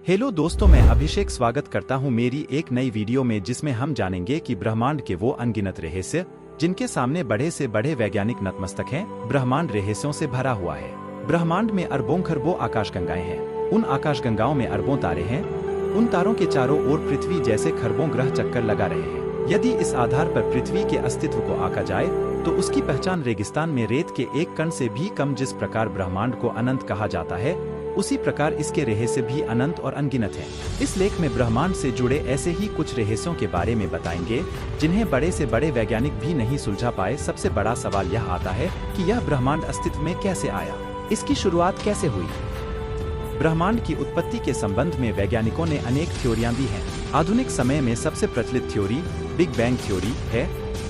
Hello दोस्तों, मैं अभिषेक स्वागत करता हूं मेरी एक नई वीडियो में, जिसमें हम जानेंगे कि ब्रह्मांड के वो अनगिनत रहस्य जिनके सामने बड़े से बड़े वैज्ञानिक नतमस्तक हैं। ब्रह्मांड रहस्यों से भरा हुआ है। ब्रह्मांड में अरबों खरबों आकाशगंगाएं हैं। उन आकाशगंगाओं में अरबों तारे हैं। उन तारों के चारों ओर पृथ्वी जैसे खरबों ग्रह चक्कर लगा रहे हैं। यदि इस आधार पर पृथ्वी के अस्तित्व को आंका जाए तो उसकी पहचान रेगिस्तान में रेत के एक कण से भी कम। जिस प्रकार ब्रह्मांड को अनंत कहा जाता है, उसी प्रकार इसके रहस्य भी अनंत और अनगिनत हैं। इस लेख में ब्रह्मांड से जुड़े ऐसे ही कुछ रहस्यों के बारे में बताएंगे जिन्हें बड़े से बड़े वैज्ञानिक भी नहीं सुलझा पाए। सबसे बड़ा सवाल यह आता है कि यह ब्रह्मांड अस्तित्व में कैसे आया, इसकी शुरुआत कैसे हुई। ब्रह्मांड की उत्पत्ति के संबंध में वैज्ञानिकों ने अनेक थ्योरियां दी हैं। आधुनिक समय में सबसे प्रचलित थ्योरी बिग बैंग थ्योरी है,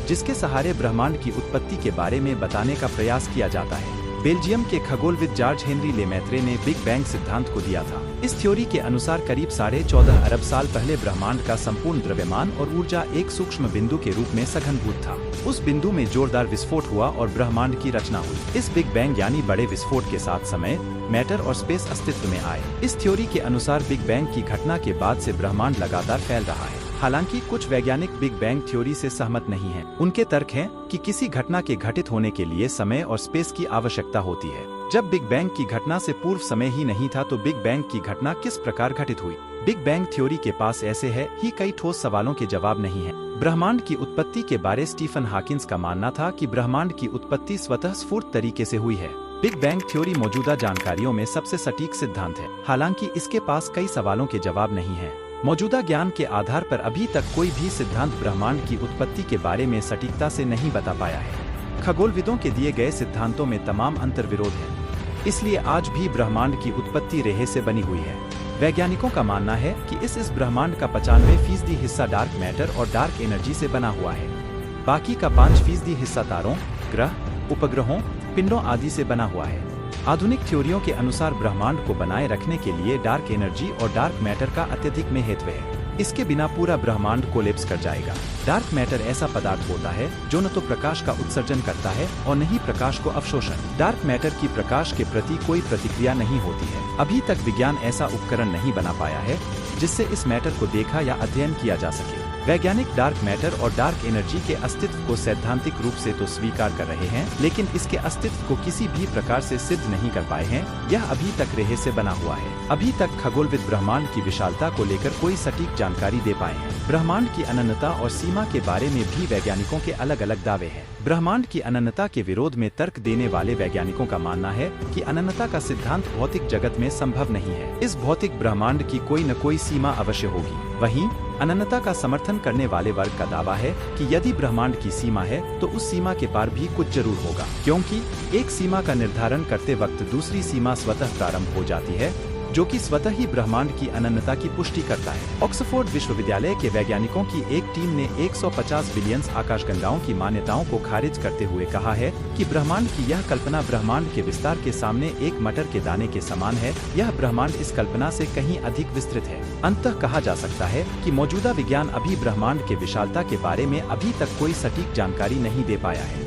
जिसके सहारे ब्रह्मांड की उत्पत्ति के बारे में बताने का प्रयास किया जाता है। बेल्जियम के खगोलविद जॉर्ज हेनरी लेमेत्रे ने बिग बैंग सिद्धांत को दिया था। इस थ्योरी के अनुसार करीब 14.5 अरब साल पहले ब्रह्मांड का संपूर्ण द्रव्यमान और ऊर्जा एक सूक्ष्म बिंदु के रूप में सघनभूत था। उस बिंदु में जोरदार विस्फोट हुआ और ब्रह्मांड की रचना हुई। इस बिग बैंग यानी बड़े विस्फोट के साथ समय, मैटर और स्पेस अस्तित्व में आए। इस थ्योरी के अनुसार बिग बैंग की घटना के बाद से ब्रह्मांड लगातार फैल रहा है। हालांकि कुछ वैज्ञानिक बिग बैंग थ्योरी से सहमत नहीं हैं। उनके तर्क हैं कि किसी घटना के घटित होने के लिए समय और स्पेस की आवश्यकता होती है। जब बिग बैंग की घटना से पूर्व समय ही नहीं था, तो बिग बैंग की घटना किस प्रकार घटित हुई। बिग बैंग थ्योरी के पास ऐसे है ही कई ठोस सवालों के जवाब नहीं है। ब्रह्मांड की उत्पत्ति के बारे स्टीफन हॉकिंस का मानना था कि ब्रह्मांड की उत्पत्ति स्वतः स्फूर्त तरीके से हुई है। बिग बैंग थ्योरी मौजूदा जानकारियों में सबसे सटीक सिद्धांत है। हालांकि इसके पास कई सवालों के जवाब नहीं है। मौजूदा ज्ञान के आधार पर अभी तक कोई भी सिद्धांत ब्रह्मांड की उत्पत्ति के बारे में सटीकता से नहीं बता पाया है। खगोलविदों के दिए गए सिद्धांतों में तमाम अंतर्विरोध हैं। इसलिए आज भी ब्रह्मांड की उत्पत्ति रहस्य बनी हुई है। वैज्ञानिकों का मानना है कि इस ब्रह्मांड का 95% हिस्सा डार्क मैटर और डार्क एनर्जी से बना हुआ है। बाकी का 5% हिस्सा तारों, ग्रह, उपग्रहों, पिंडों आदि से बना हुआ है। आधुनिक थ्योरियों के अनुसार ब्रह्मांड को बनाए रखने के लिए डार्क एनर्जी और डार्क मैटर का अत्यधिक महत्व है। इसके बिना पूरा ब्रह्मांड कोलैप्स कर जाएगा। डार्क मैटर ऐसा पदार्थ होता है जो न तो प्रकाश का उत्सर्जन करता है और न ही प्रकाश को अवशोषण। डार्क मैटर की प्रकाश के प्रति कोई प्रतिक्रिया नहीं होती है। अभी तक विज्ञान ऐसा उपकरण नहीं बना पाया है जिससे इस मैटर को देखा या अध्ययन किया जा सके। वैज्ञानिक डार्क मैटर और डार्क एनर्जी के अस्तित्व को सैद्धांतिक रूप से तो स्वीकार कर रहे हैं, लेकिन इसके अस्तित्व को किसी भी प्रकार से सिद्ध नहीं कर पाए हैं। यह अभी तक रहस्य बना हुआ है। अभी तक खगोलविद ब्रह्मांड की विशालता को लेकर कोई सटीक जानकारी दे पाए हैं। ब्रह्मांड की अनन्तता और सीमा के बारे में भी वैज्ञानिकों के अलग अलग दावे हैं। ब्रह्मांड की अनन्तता के विरोध में तर्क देने वाले वैज्ञानिकों का मानना है कि अनन्तता का सिद्धांत भौतिक जगत में संभव नहीं है। इस भौतिक ब्रह्मांड की कोई न कोई सीमा अवश्य होगी। वहीं अनन्तता का समर्थन करने वाले वर्ग का दावा है कि यदि ब्रह्मांड की सीमा है तो उस सीमा के पार भी कुछ जरूर होगा, क्योंकि एक सीमा का निर्धारण करते वक्त दूसरी सीमा स्वतः प्रारंभ हो जाती है, जो कि स्वतः ही ब्रह्मांड की अनन्तता की पुष्टि करता है। ऑक्सफोर्ड विश्वविद्यालय के वैज्ञानिकों की एक टीम ने 150 बिलियन आकाशगंगाओं की मान्यताओं को खारिज करते हुए कहा है कि ब्रह्मांड की यह कल्पना ब्रह्मांड के विस्तार के सामने एक मटर के दाने के समान है। यह ब्रह्मांड इस कल्पना से कहीं अधिक विस्तृत है। अंततः कहा जा सकता है कि मौजूदा विज्ञान अभी ब्रह्मांड के विशालता के बारे में अभी तक कोई सटीक जानकारी नहीं दे पाया है।